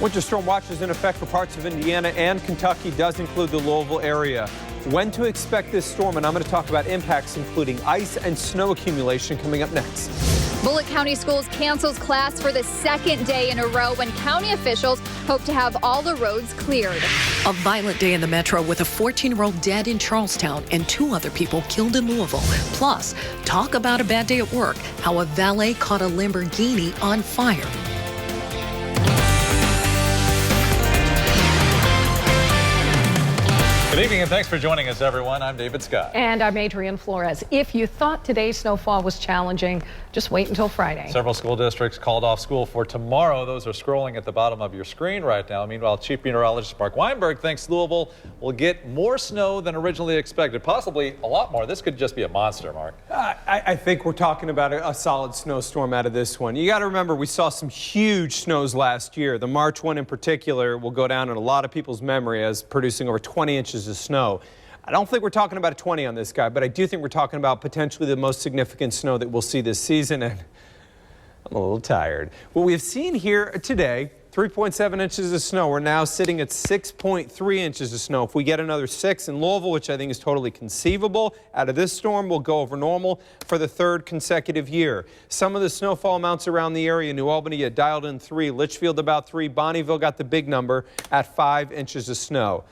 Winter storm watch is in effect for parts of Indiana and Kentucky, does include the Louisville area. When to expect this storm, and I'm going to talk about impacts including ice and snow accumulation coming up next. Bullitt County Schools cancels class for the second day in a row when county officials hope to have all the roads cleared. A violent day in the metro with a 14-year-old dead in Charlestown and 2 other people killed in Louisville. Plus, talk about a bad day at work, how a valet caught a Lamborghini on fire. Good evening and thanks for joining us, everyone. I'm David Scott. And I'm Adrienne Flores. If you thought today's snowfall was challenging, just wait until Friday. Several school districts called off school for tomorrow. Those are scrolling at the bottom of your screen right now. Meanwhile, Chief Meteorologist Mark Weinberg thinks Louisville will get more snow than originally expected, possibly a lot more. This could just be a monster, Mark. I think we're talking about a solid snowstorm out of this one. You got to remember, we saw some huge snows last year. The March one in particular will go down in a lot of people's memory as producing over 20 inches of snow. I don't think we're talking about a 20 on this guy, but I do think we're talking about potentially the most significant snow that we'll see this season, and I'm a little tired. What we have seen here today, 3.7 inches of snow. We're now sitting at 6.3 inches of snow. If we get another 6 in Louisville, which I think is totally conceivable, out of this storm, we'll go over normal for the 3rd consecutive year. Some of the snowfall amounts around the area, New Albany had dialed in 3, Litchfield about 3, Bonneville got the big number at 5 inches of snow.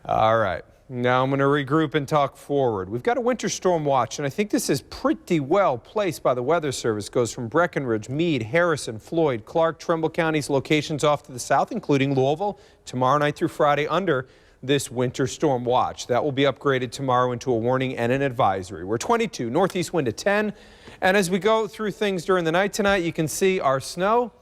All right. Now I'm going to regroup and talk forward. We've got a winter storm watch, and I think this is pretty well placed by the Weather Service. It goes from Breckenridge, Meade, Harrison, Floyd, Clark, Trimble counties, locations off to the south, including Louisville, tomorrow night through Friday under this winter storm watch. That will be upgraded tomorrow into a warning and an advisory. We're 22, northeast wind at 10. And as we go through things during the night tonight, you can see our snow.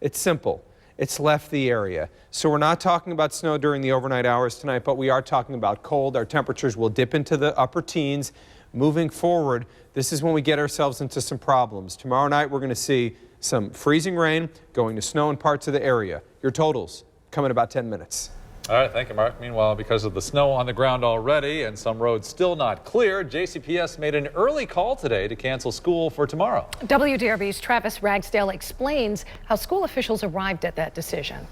It's simple. It's left the area. So we're not talking about snow during the overnight hours tonight, but we are talking about cold. Our temperatures will dip into the upper teens. Moving forward, this is when we get ourselves into some problems. Tomorrow night, we're going to see some freezing rain, going to snow in parts of the area. Your totals come in about 10 minutes. All right, thank you, Mark. Meanwhile, because of the snow on the ground already and some roads still not clear, JCPS made an early call today to cancel school for tomorrow. WDRB's Travis Ragsdale explains how school officials arrived at that decision.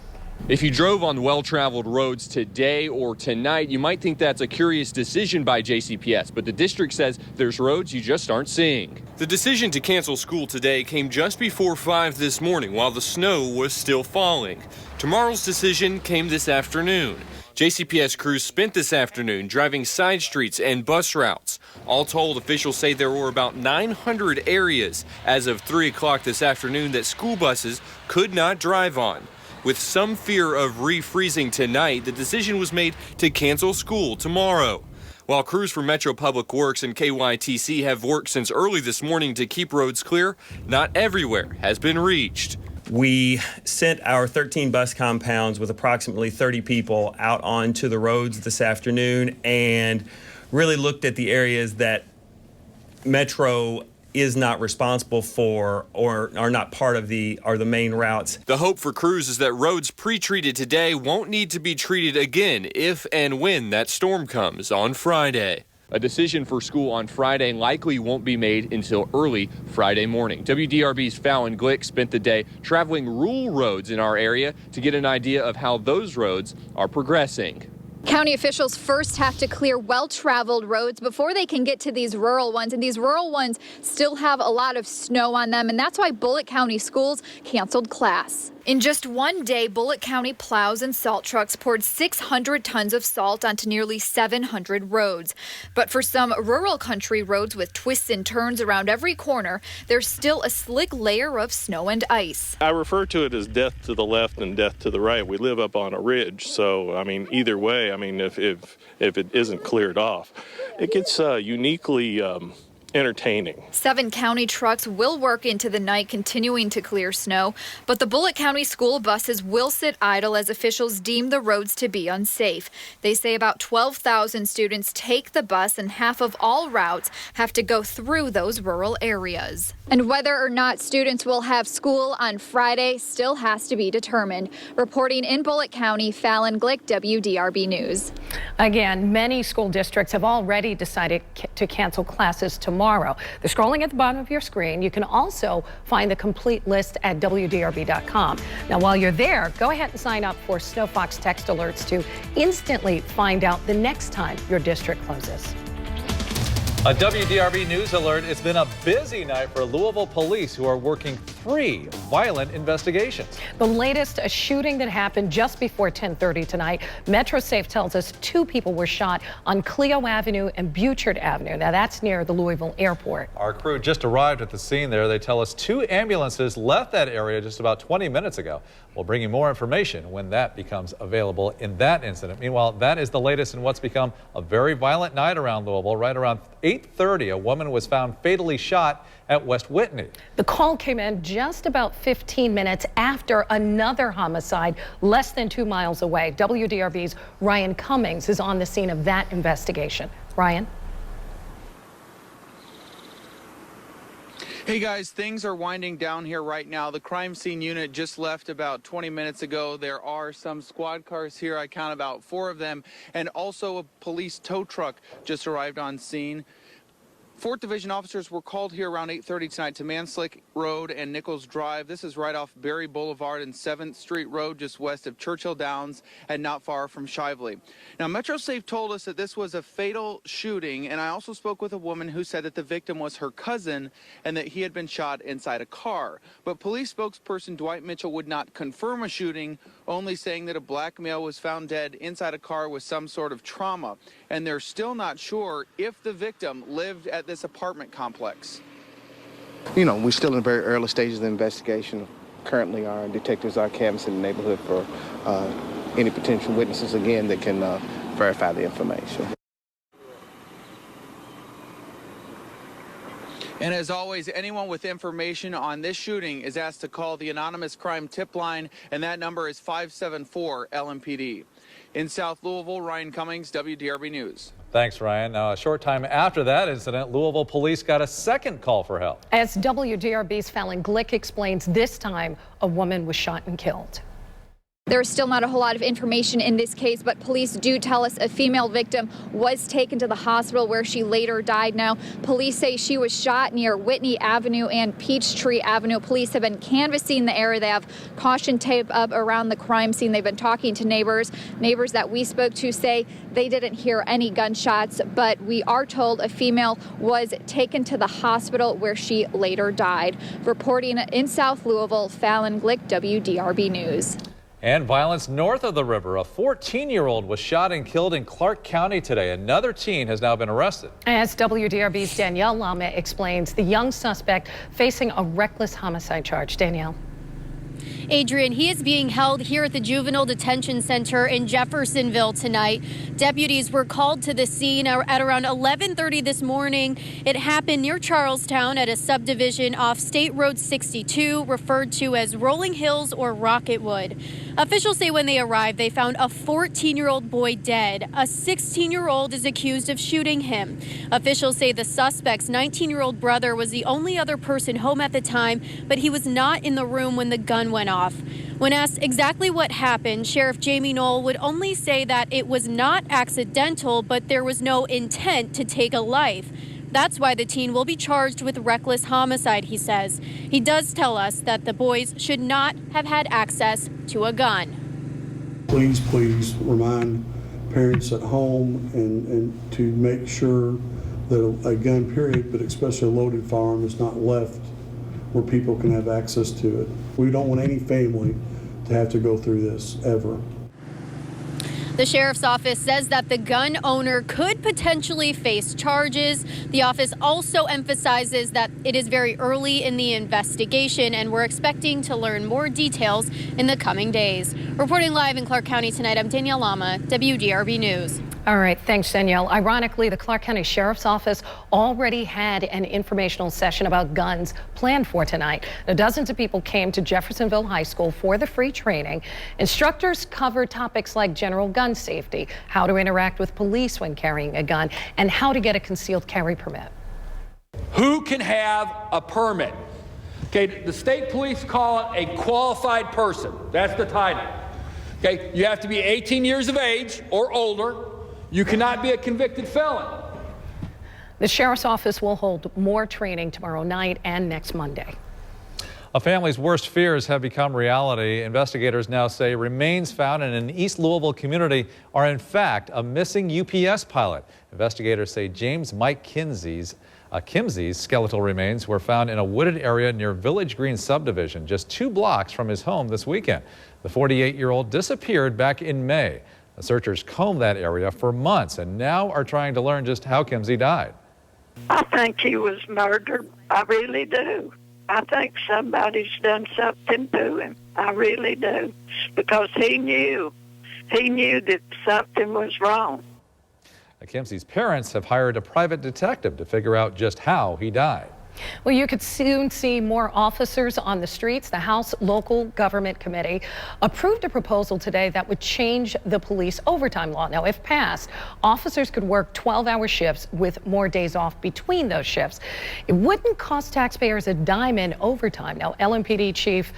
If you drove on well-traveled roads today or tonight, you might think that's a curious decision by JCPS, but the district says there's roads you just aren't seeing. The decision to cancel school today came just before 5 this morning while the snow was still falling. Tomorrow's decision came this afternoon. JCPS crews spent this afternoon driving side streets and bus routes. All told, officials say there were about 900 areas as of 3 o'clock this afternoon that school buses could not drive on. With some fear of refreezing tonight, the decision was made to cancel school tomorrow. While crews from Metro Public Works and KYTC have worked since early this morning to keep roads clear, not everywhere has been reached. We sent our 13 bus compounds with approximately 30 people out onto the roads this afternoon and really looked at the areas that Metro is not responsible for or are not part of the main routes. The hope for crews is that roads pre-treated today won't need to be treated again if and when that storm comes on Friday. A decision for school on Friday likely won't be made until early Friday morning. WDRB's Fallon Glick spent the day traveling rural roads in our area to get an idea of how those roads are progressing. County officials first have to clear well-traveled roads before they can get to these rural ones, and these rural ones still have a lot of snow on them, and that's why Bullitt County Schools canceled class. In just one day, Bullitt County plows and salt trucks poured 600 tons of salt onto nearly 700 roads. But for some rural country roads with twists and turns around every corner, there's still a slick layer of snow and ice. I refer to it as death to the left and death to the right. We live up on a ridge, so I mean, either way, I mean, if it isn't cleared off, it gets uniquely entertaining. 7 county trucks will work into the night, continuing to clear snow, but the Bullitt County school buses will sit idle as officials deem the roads to be unsafe. They say about 12,000 students take the bus, and half of all routes have to go through those rural areas. And whether or not students will have school on Friday still has to be determined. Reporting in Bullitt County, Fallon Glick, WDRB News. Again, many school districts have already decided to cancel classes tomorrow. tomorrow. They're scrolling at the bottom of your screen. You can also find the complete list at WDRB.com. Now, while you're there, go ahead and sign up for SnowFox text alerts to instantly find out the next time your district closes. A WDRB News alert. It's been a busy night for Louisville police, who are working 3 violent investigations. The latest, a shooting that happened just before 10:30 tonight. MetroSafe tells us 2 people were shot on Clio Avenue and Bouchard Avenue. Now, that's near the Louisville airport. Our crew just arrived at the scene there. They tell us 2 ambulances left that area just about 20 minutes ago. We'll bring you more information when that becomes available in that incident. Meanwhile, that is the latest in what's become a very violent night around Louisville. Right around 8:30, a woman was found fatally shot at West Whitney. The call came in just about 15 minutes after another homicide less than 2 miles away. WDRB's Ryan Cummings is on the scene of that investigation. Ryan? Hey guys, things are winding down here right now. The crime scene unit just left about 20 minutes ago. There are some squad cars here. I count about 4 of them, and also a police tow truck just arrived on scene. 4th Division officers were called here around 8:30 tonight to Manslick Road and Nichols Drive. This is right off Berry Boulevard and 7th Street Road, just west of Churchill Downs and not far from Shively. Now, MetroSafe told us that this was a fatal shooting, and I also spoke with a woman who said that the victim was her cousin and that he had been shot inside a car. But police spokesperson Dwight Mitchell would not confirm a shooting, only saying that a black male was found dead inside a car with some sort of trauma. And they're still not sure if the victim lived at this apartment complex. You know, we're still in the very early stages of the investigation. Currently, our detectives are canvassing the neighborhood for any potential witnesses, again, that can verify the information. And as always, anyone with information on this shooting is asked to call the anonymous crime tip line, and that number is 574-LMPD. In South Louisville, Ryan Cummings, WDRB News. Thanks, Ryan. Now, a short time after that incident, Louisville police got a second call for help. As WDRB's Fallon Glick explains, this time a woman was shot and killed. There's still not a whole lot of information in this case, but police do tell us a female victim was taken to the hospital where she later died. Now, police say she was shot near Whitney Avenue and Peachtree Avenue. Police have been canvassing the area. They have caution tape up around the crime scene. They've been talking to neighbors. Neighbors that we spoke to say they didn't hear any gunshots, but we are told a female was taken to the hospital where she later died. Reporting in South Louisville, Fallon Glick, WDRB News. And violence north of the river. A 14-year-old was shot and killed in Clark County today. Another teen has now been arrested. As WDRB's Danielle Lama explains, the young suspect facing a reckless homicide charge. Danielle. Adrian, he is being held here at the Juvenile Detention Center in Jeffersonville tonight. Deputies were called to the scene at around 11:30 this morning. It happened near Charlestown at a subdivision off State Road 62, referred to as Rolling Hills or Rocketwood. Officials say when they arrived, they found a 14-year-old boy dead. A 16-year-old is accused of shooting him. Officials say the suspect's 19-year-old brother was the only other person home at the time, but he was not in the room when the gun went off. When asked exactly what happened, Sheriff Jamie Knoll would only say that it was not accidental, but there was no intent to take a life. That's why the teen will be charged with reckless homicide, he says. He does tell us that the boys should not have had access to a gun. Please remind parents at home and to make sure that a gun, period, but especially a loaded firearm, is not left where people can have access to it. We don't want any family to have to go through this, ever. The sheriff's office says that the gun owner could potentially face charges. The office also emphasizes that it is very early in the investigation, and we're expecting to learn more details in the coming days. Reporting live in Clark County tonight, I'm Danielle Lama, WDRB News. All right, thanks, Danielle. Ironically, the Clark County Sheriff's Office already had an informational session about guns planned for tonight. Now, dozens of people came to Jeffersonville High School for the free training. Instructors covered topics like general gun safety, how to interact with police when carrying a gun, and how to get a concealed carry permit. Who can have a permit? Okay, the state police call it a qualified person. That's the title. Okay, you have to be 18 years of age or older. You cannot be a convicted felon. The sheriff's office will hold more training tomorrow night and next Monday. A family's worst fears have become reality. Investigators now say remains found in an East Louisville community are in fact a missing UPS pilot. Investigators say James Mike Kimsey's skeletal remains were found in a wooded area near Village Green subdivision, just 2 blocks from his home this weekend. The 48-year-old disappeared back in May. The searchers combed that area for months and now are trying to learn just how Kimsey died. I think he was murdered. I really do. I think somebody's done something to him. I really do. Because he knew that something was wrong. Kimsey's parents have hired a private detective to figure out just how he died. Well, you could soon see more officers on the streets. The House Local Government Committee approved a proposal today that would change the police overtime law. Now, if passed, officers could work 12-hour shifts with more days off between those shifts. It wouldn't cost taxpayers a dime in overtime. Now, LMPD Chief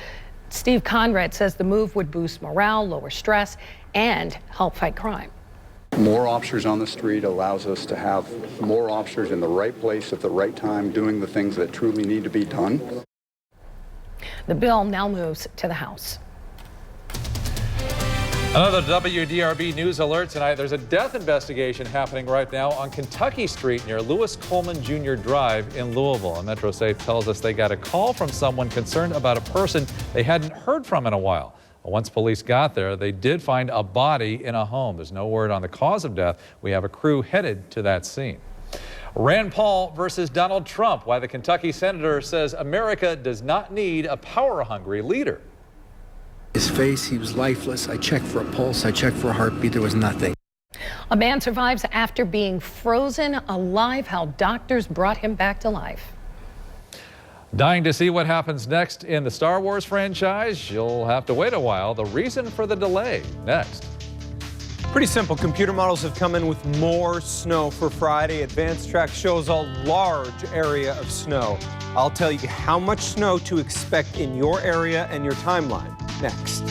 Steve Conrad says the move would boost morale, lower stress, and help fight crime. More officers on the street allows us to have more officers in the right place at the right time doing the things that truly need to be done. The bill now moves to the House. Another WDRB news alert tonight. There's a death investigation happening right now on Kentucky Street near Lewis Coleman Jr. Drive in Louisville. And Metro Safe tells us they got a call from someone concerned about a person they hadn't heard from in a while. Once police got there, they did find a body in a home. There's no word on the cause of death. We have a crew headed to that scene. Rand Paul versus Donald Trump. Why the Kentucky senator says America does not need a power-hungry leader. His face, he was lifeless. I checked for a pulse. I checked for a heartbeat. There was nothing. A man survives after being frozen alive. How doctors brought him back to life. Dying to see what happens next in the Star Wars franchise? You'll have to wait a while. The reason for the delay, next. Pretty simple. Computer models have come in with more snow for Friday. Advanced Track shows a large area of snow. I'll tell you how much snow to expect in your area and your timeline next.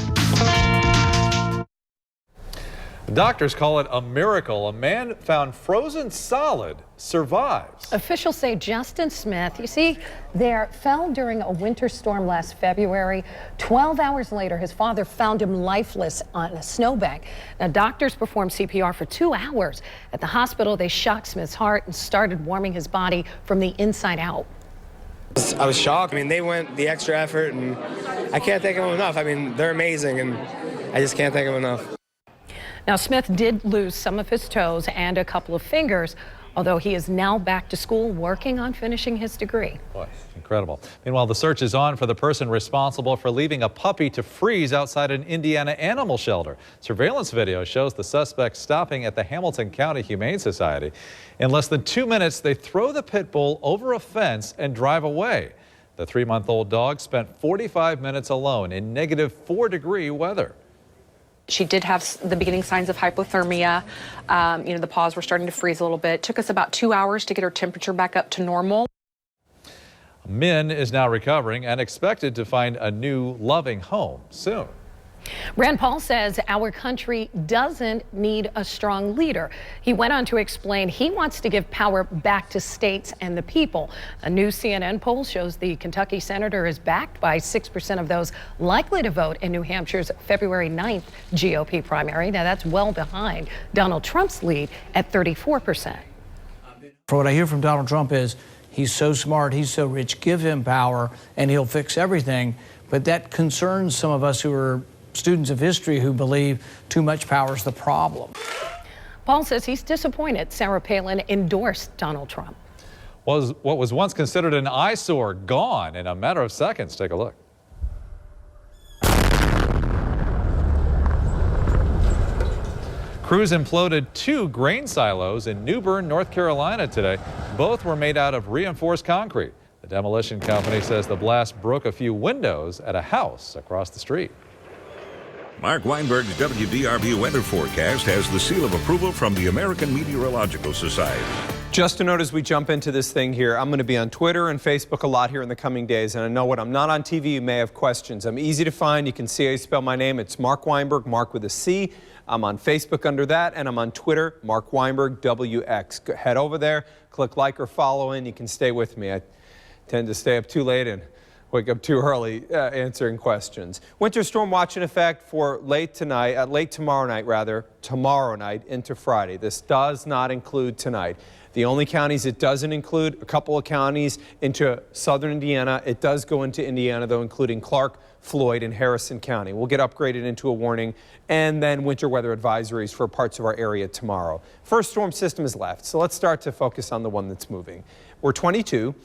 Doctors call it a miracle. A man found frozen solid survives. Officials say Justin Smith, you see, fell during a winter storm last February. 12 hours later, his father found him lifeless on a snowbank. Now, doctors performed CPR for 2 hours. At the hospital, they shocked Smith's heart and started warming his body from the inside out. I was shocked. I mean, they went the extra effort, and I can't thank them enough. I mean, they're amazing, and I just can't thank them enough. Now, Smith did lose some of his toes and a couple of fingers, although he is now back to school working on finishing his degree. Boy, incredible. Meanwhile, the search is on for the person responsible for leaving a puppy to freeze outside an Indiana animal shelter. Surveillance video shows the suspect stopping at the Hamilton County Humane Society. In less than 2 minutes, they throw the pit bull over a fence and drive away. The 3-month-old dog spent 45 minutes alone in -4-degree weather. She did have the beginning signs of hypothermia. The paws were starting to freeze a little bit. It took us about 2 hours to get her temperature back up to normal. Min is now recovering and expected to find a new loving home soon. Rand Paul says our country doesn't need a strong leader. He went on to explain he wants to give power back to states and the people. A new CNN poll shows the Kentucky senator is backed by 6% of those likely to vote in New Hampshire's February 9th GOP primary. Now, that's well behind Donald Trump's lead at 34%. For what I hear from Donald Trump is he's so smart, he's so rich, give him power and he'll fix everything. But that concerns some of us who are students of history who believe too much power is the problem. Paul says he's disappointed Sarah Palin endorsed Donald Trump. What was once considered an eyesore gone in a matter of seconds. Take a look. Crews imploded 2 grain silos in New Bern, North Carolina today. Both were made out of reinforced concrete. The demolition company says the blast broke a few windows at a house across the street. Mark Weinberg's WDRB weather forecast has the seal of approval from the American Meteorological Society. Just a note as we jump into this thing here, I'm going to be on Twitter and Facebook a lot here in the coming days, and I know when I'm not on TV, you may have questions. I'm easy to find. You can see how you spell my name. It's Mark Weinberg, Mark with a C. I'm on Facebook under that, and I'm on Twitter, Mark Weinberg, WX. Head over there, click like or follow, and you can stay with me. I tend to stay up too late and wake up too early answering questions. Winter storm watch in effect for late tomorrow night into Friday. This does not include tonight. The only counties it doesn't include, a couple of counties into southern Indiana. It does go into Indiana, though, including Clark, Floyd, and Harrison County. We'll get upgraded into a warning, and then winter weather advisories for parts of our area tomorrow. First storm system is left, so let's start to focus on the one that's moving. We're 22.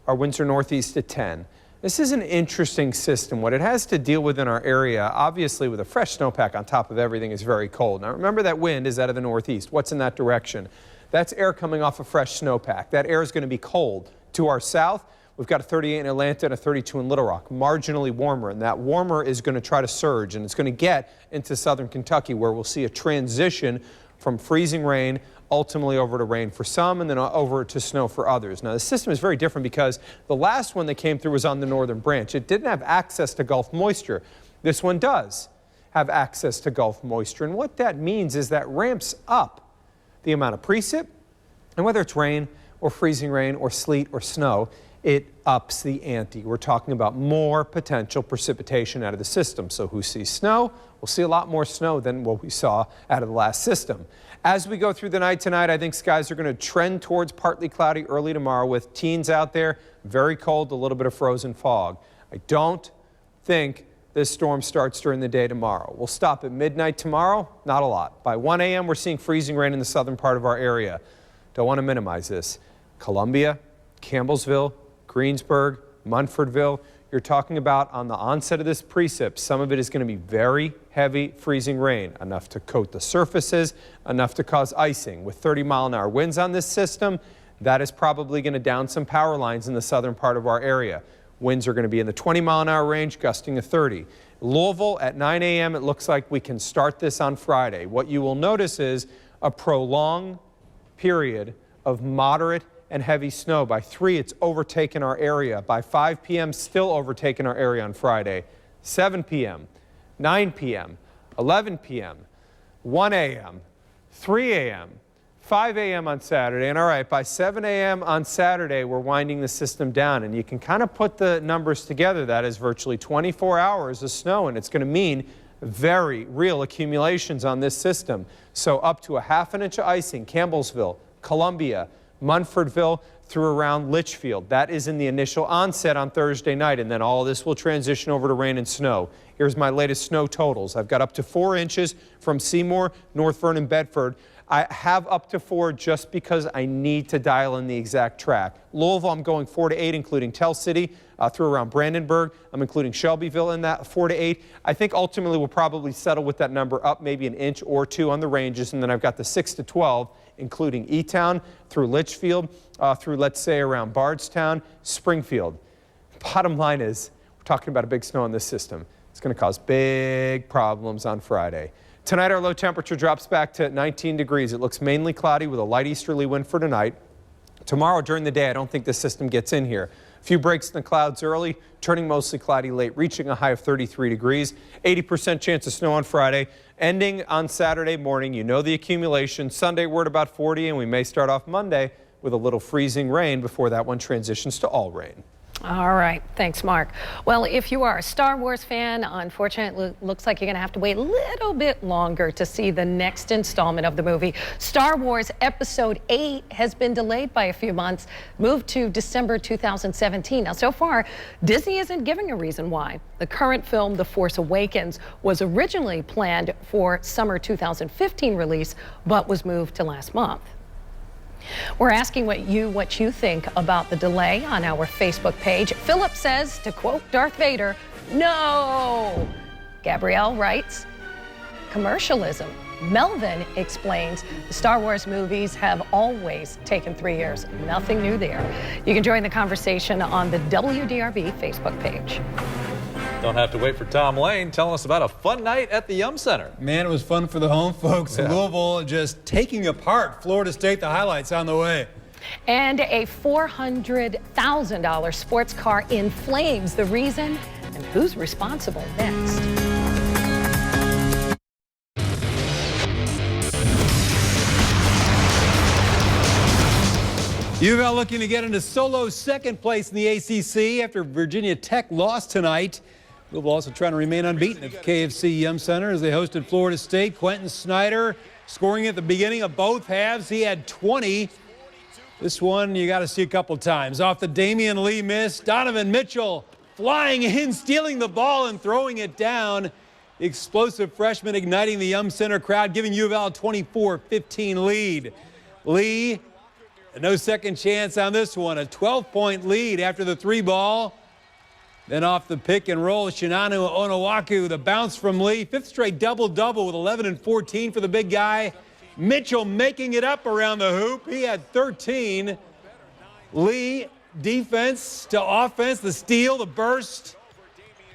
Our winds are northeast at 10. This is an interesting system. What it has to deal with in our area, obviously with a fresh snowpack on top of everything, is very cold. Now remember, that wind is out of the northeast. What's in that direction? That's air coming off a fresh snowpack. That air is going to be cold. To our south, we've got a 38 in Atlanta and a 32 in Little Rock, marginally warmer, and that warmer is going to try to surge, and it's going to get into southern Kentucky, where we'll see a transition from freezing rain ultimately over to rain for some, and then over to snow for others. Now, the system is very different because the last one that came through was on the northern branch. It didn't have access to Gulf moisture. This one does have access to Gulf moisture, and what that means is that ramps up the amount of precip, and whether it's rain or freezing rain or sleet or snow, it ups the ante. We're talking about more potential precipitation out of the system. So who sees snow? We'll see a lot more snow than what we saw out of the last system. As we go through the night tonight, I think skies are going to trend towards partly cloudy early tomorrow with teens out there, very cold, a little bit of frozen fog. I don't think this storm starts during the day tomorrow. We'll stop at midnight tomorrow, not a lot. By 1 a.m., we're seeing freezing rain in the southern part of our area. Don't want to minimize this. Columbia, Campbellsville, Greensburg, Munfordville, you're talking about on the onset of this precip, some of it is going to be very heavy freezing rain, enough to coat the surfaces, enough to cause icing. With 30-mile-an-hour winds on this system, that is probably going to down some power lines in the southern part of our area. Winds are going to be in the 20-mile-an-hour range, gusting to 30. Louisville at 9 a.m., it looks like we can start this on Friday. What you will notice is a prolonged period of moderate and heavy snow. By 3, it's overtaken our area. By 5 p.m., still overtaken our area on Friday. 7 p.m., 9 p.m., 11 p.m., 1 a.m., 3 a.m., 5 a.m. on Saturday. And all right, by 7 a.m. on Saturday, we're winding the system down. And you can kind of put the numbers together. That is virtually 24 hours of snow, and it's going to mean very real accumulations on this system. So up to a ½ inch of icing, Campbellsville, Columbia, Munfordville, through around Litchfield. That is in the initial onset on Thursday night, and then all this will transition over to rain and snow. Here's my latest snow totals. I've got up to 4 inches from Seymour, North Vernon, Bedford. I have up to 4 just because I need to dial in the exact track. Louisville, I'm going 4 to 8, including Tell City, through around Brandenburg. I'm including Shelbyville in that 4 to 8. I think ultimately we'll probably settle with that number up maybe an inch or 2 on the ranges, and then I've got the 6 to 12, including E-Town, through Litchfield, through, let's say, around Bardstown, Springfield. Bottom line is, we're talking about a big snow in this system. It's going to cause big problems on Friday. Tonight, our low temperature drops back to 19 degrees. It looks mainly cloudy with a light easterly wind for tonight. Tomorrow during the day, I don't think the system gets in here. A few breaks in the clouds early, turning mostly cloudy late, reaching a high of 33 degrees. 80% chance of snow on Friday. Ending on Saturday morning, you know the accumulation. Sunday, we're at about 40, and we may start off Monday with a little freezing rain before that one transitions to all rain. All right. Thanks, Mark. Well, if you are a Star Wars fan, unfortunately, it looks like you're going to have to wait a little bit longer to see the next installment of the movie. Star Wars Episode 8 has been delayed by a few months, moved to December 2017. Now, so far, Disney isn't giving a reason why. The current film, The Force Awakens, was originally planned for summer 2015 release, but was moved to last month. We're asking what you think about the delay on our Facebook page. Philip says, to quote Darth Vader, no. Gabrielle writes, commercialism. Melvin explains, the Star Wars movies have always taken 3 years. Nothing new there. You can join the conversation on the WDRB Facebook page. Don't have to wait for Tom Lane telling us about a fun night at the Yum Center. Man, it was fun for the home folks. Yeah. Louisville just taking apart Florida State. The highlights on the way. And a $400,000 sports car in flames. The reason and who's responsible next. U of L looking to get into solo second place in the ACC after Virginia Tech lost tonight. Louisville also trying to remain unbeaten at the KFC Yum Center as they hosted Florida State. Quentin Snyder scoring at the beginning of both halves. He had 20. This one you got to see a couple times. Off the Damian Lee miss, Donovan Mitchell flying in, stealing the ball and throwing it down. The explosive freshman igniting the Yum Center crowd, giving U of L a 24-15 lead. Lee, no second chance on this one. A 12-point lead after the 3-ball. Then off the pick and roll, Shinanu Onowaku, the bounce from Lee. 5th straight double-double with 11 and 14 for the big guy. Mitchell making it up around the hoop. He had 13. Lee, defense to offense, the steal, the burst,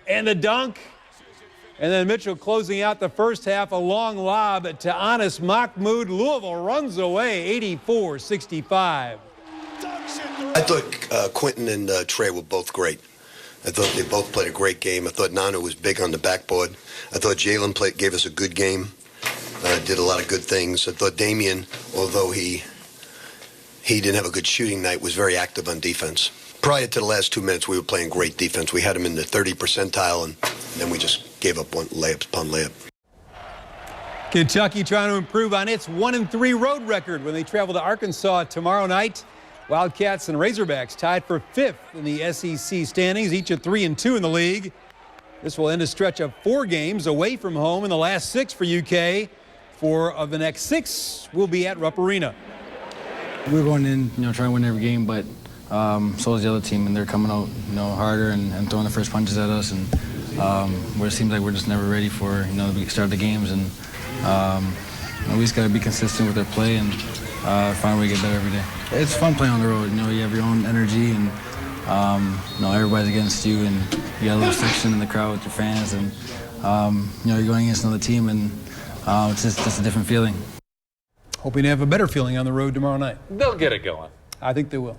and the dunk. And then Mitchell closing out the first half, a long lob to Anas Mahmoud. Louisville runs away 84-65. I thought Quentin and Trey were both great. I thought they both played a great game. I thought Nanu was big on the backboard. I thought Jalen gave us a good game. Did a lot of good things. I thought Damian, although he didn't have a good shooting night, was very active on defense. Prior to the last 2 minutes, we were playing great defense. We had him in the 30 percentile, and then we just gave up one layup upon layup. Kentucky trying to improve on its 1-3 road record when they travel to Arkansas tomorrow night. Wildcats and Razorbacks tied for 5th in the SEC standings, each at 3-2 in the league. This will end a stretch of 4 games away from home in the last 6 for UK. 4 of the next 6 will be at Rupp Arena. We're going in, trying to win every game, but so is the other team, and they're coming out, harder and throwing the first punches at us, and where it seems like we're just never ready for, the start of the games, and we just got to be consistent with our play and find a way to get better every day. It's fun playing on the road. You have your own energy, and everybody's against you, and you got a little section in the crowd with your fans, and you're going against another team, and it's just a different feeling. Hoping to have a better feeling on the road tomorrow night. They'll get it going. I think they will.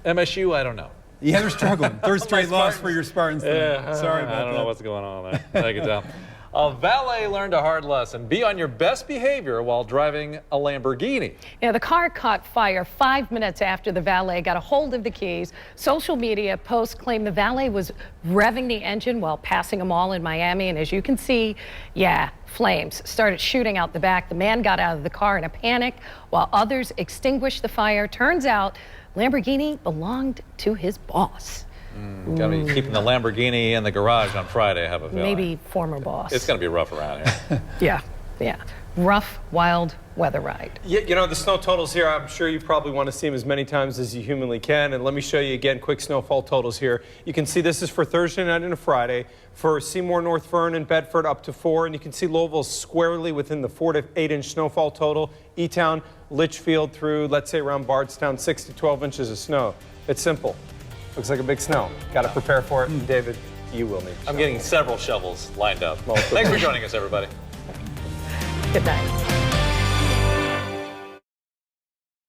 MSU, I don't know. Yeah, they're struggling. Third straight loss for your Spartans. Yeah, sorry about that. I don't know what's going on there. I can tell. A valet learned a hard lesson. Be on your best behavior while driving a Lamborghini. Yeah, the car caught fire 5 minutes after the valet got a hold of the keys. Social media posts claim the valet was revving the engine while passing a mall in Miami. And as you can see, flames started shooting out the back. The man got out of the car in a panic while others extinguished the fire. Turns out Lamborghini belonged to his boss. Gotta be keeping the Lamborghini in the garage on Friday, I have a feeling. Maybe former boss. It's gonna be rough around here. Yeah. Rough, wild weather ride. The snow totals here, I'm sure you probably want to see them as many times as you humanly can. And let me show you again quick snowfall totals here. You can see this is for Thursday night and a Friday. For Seymour, North Vernon, Bedford up to 4. And you can see Louisville squarely within the 4 to 8 inch snowfall total. E-Town, Litchfield through, let's say around Bardstown, 6 to 12 inches of snow. It's simple. Looks like a big snow. Got to prepare for it. David, you will need a I'm getting several shovels lined up. Thanks for joining us, everybody. Good night.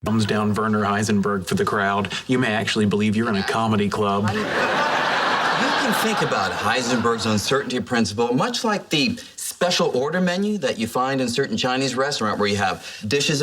Thumbs down Werner Heisenberg for the crowd. You may actually believe you're in a comedy club. You can think about Heisenberg's uncertainty principle much like the special order menu that you find in certain Chinese restaurants where you have dishes